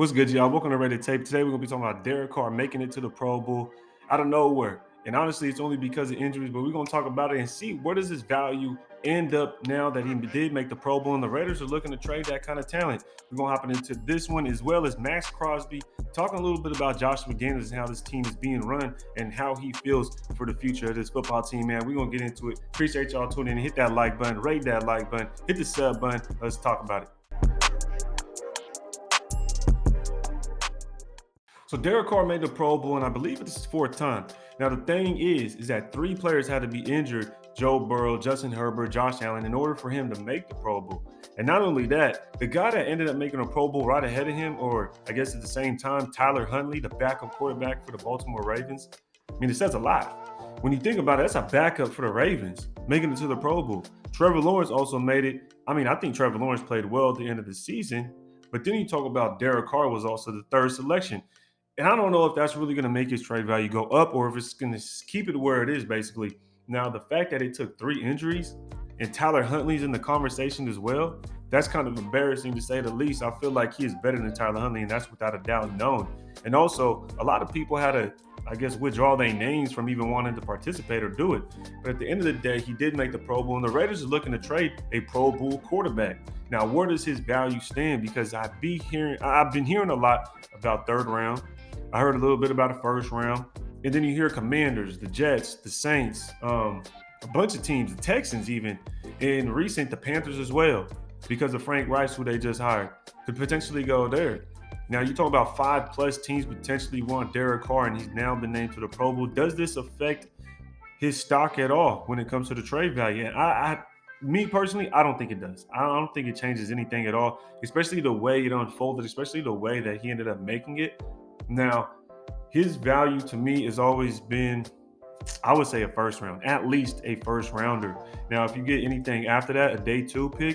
What's good, y'all? Welcome to Reddit Tape. Today we're gonna be talking about Derek Carr making it to the Pro Bowl out of nowhere. And honestly, it's only because of injuries, but we're gonna talk about it and see where does his value end up now that he did make the Pro Bowl and the Raiders are looking to trade that kind of talent. We're gonna hop into this one as well as Max Crosby talking a little bit about Josh McDaniels and how this team is being run and how he feels for the future of this football team, man. We're gonna get into it. Appreciate y'all tuning in. Hit that like button, rate that like button, hit the sub button. Let's talk about it. So Derek Carr made the Pro Bowl, and I believe it's his fourth time. Now the thing is that three players had to be injured: Joe Burrow, Justin Herbert, Josh Allen, in order for him to make the Pro Bowl. And not only that, the guy that ended up making a Pro Bowl right ahead of him, or I guess at the same time, Tyler Huntley, the backup quarterback for the Baltimore Ravens. I mean, it says a lot. When you think about it, that's a backup for the Ravens making it to the Pro Bowl. Trevor Lawrence also made it. I mean, I think Trevor Lawrence played well at the end of the season, but then you talk about Derek Carr was also the third selection. And I don't know if that's really going to make his trade value go up or if it's going to keep it where it is, basically. Now, the fact that it took three injuries and Tyler Huntley's in the conversation as well, that's kind of embarrassing to say the least. I feel like he is better than Tyler Huntley, and that's without a doubt known. And also, a lot of people had to, I guess, withdraw their names from even wanting to participate or do it. But at the end of the day, he did make the Pro Bowl, and the Raiders are looking to trade a Pro Bowl quarterback. Now, where does his value stand? Because I've been hearing a lot about third round. I heard a little bit about the first round. And then you hear Commanders, the Jets, the Saints, a bunch of teams, the Texans even, and recent, the Panthers as well, because of Frank Rice, who they just hired, could potentially go there. Now, you talk about 5+ teams potentially want Derek Carr, and he's now been named to the Pro Bowl. Does this affect his stock at all when it comes to the trade value? And me personally, I don't think it does. I don't think it changes anything at all, especially the way it unfolded, especially the way that he ended up making it. Now, his value to me has always been, I would say, a first round, at least a first rounder. Now, if you get anything after that, a day two pick,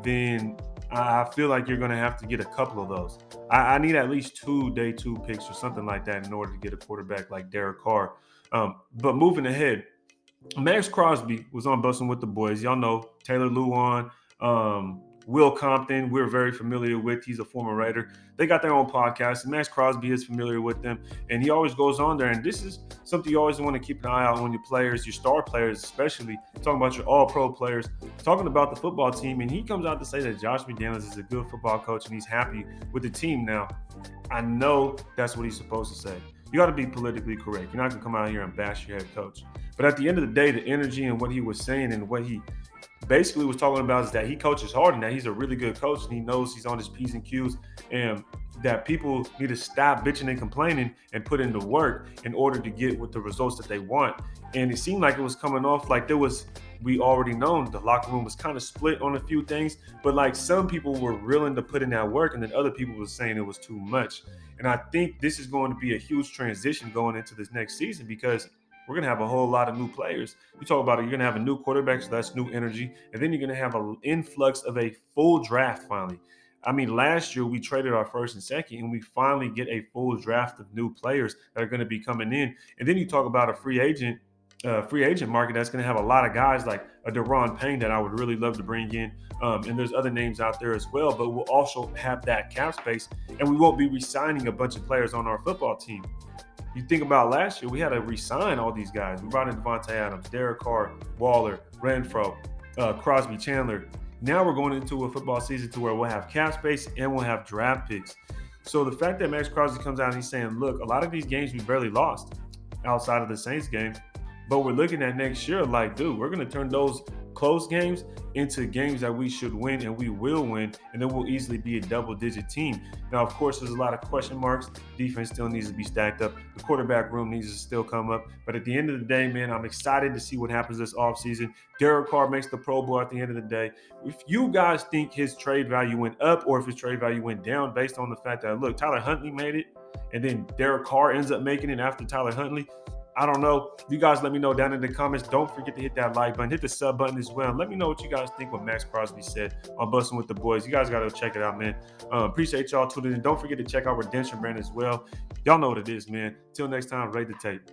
then I feel like you're going to have to get a couple of those. I need at least two day two picks or something like that in order to get a quarterback like Derek Carr. But moving ahead, Max Crosby was on Bussin' with the Boys. Y'all know Taylor Lewan, Will Compton, we're very familiar with. He's a former Raider. They got their own podcast, and Max Crosby is familiar with them. And he always goes on there. And this is something you always want to keep an eye out on your players, your star players, especially talking about your all-pro players, talking about the football team. And he comes out to say that Josh McDaniels is a good football coach and he's happy with the team. Now, I know that's what he's supposed to say. You got to be politically correct. You're not going to come out here and bash your head coach. But at the end of the day, the energy and what he was saying and what he basically was talking about is that he coaches hard and that he's a really good coach and he knows he's on his P's and Q's, and that people need to stop bitching and complaining and put in the work in order to get with the results that they want. And it seemed like it was coming off like we already known the locker room was kind of split on a few things, but like some people were willing to put in that work and then other people were saying it was too much. And I think this is going to be a huge transition going into this next season because we're going to have a whole lot of new players. You talk about it, you're going to have a new quarterback, so that's new energy. And then you're going to have an influx of a full draft finally. I mean, last year we traded our first and second, and we finally get a full draft of new players that are going to be coming in. And then you talk about a free agent market that's going to have a lot of guys like a Deron Payne that I would really love to bring in. And there's other names out there as well, but we'll also have that cap space, and we won't be re-signing a bunch of players on our football team. You think about last year, we had to re-sign all these guys. We brought in Devontae Adams, Derek Carr, Waller, Renfro, Crosby, Chandler. Now we're going into a football season to where we'll have cap space and we'll have draft picks. So the fact that Max Crosby comes out and he's saying, look, a lot of these games we barely lost outside of the Saints game, but we're looking at next year like, dude, we're going to turn those close games into games that we should win and we will win, and then we'll easily be a double-digit team. Now, of course, there's a lot of question marks. Defense still needs to be stacked up. The quarterback room needs to still come up. But at the end of the day, man, I'm excited to see what happens this offseason. Derek Carr makes the Pro Bowl at the end of the day. If you guys think his trade value went up or if his trade value went down based on the fact that, look, Tyler Huntley made it, and then Derek Carr ends up making it after Tyler Huntley, I don't know. You guys let me know down in the comments. Don't forget to hit that like button, hit the sub button as well. Let me know what you guys think what Max Crosby said on Bussin' with the Boys. You guys got to check it out, man. Appreciate y'all tuning in. Don't forget to check out Redemption Brand as well. Y'all know what it is, man. Till next time, rate the tape.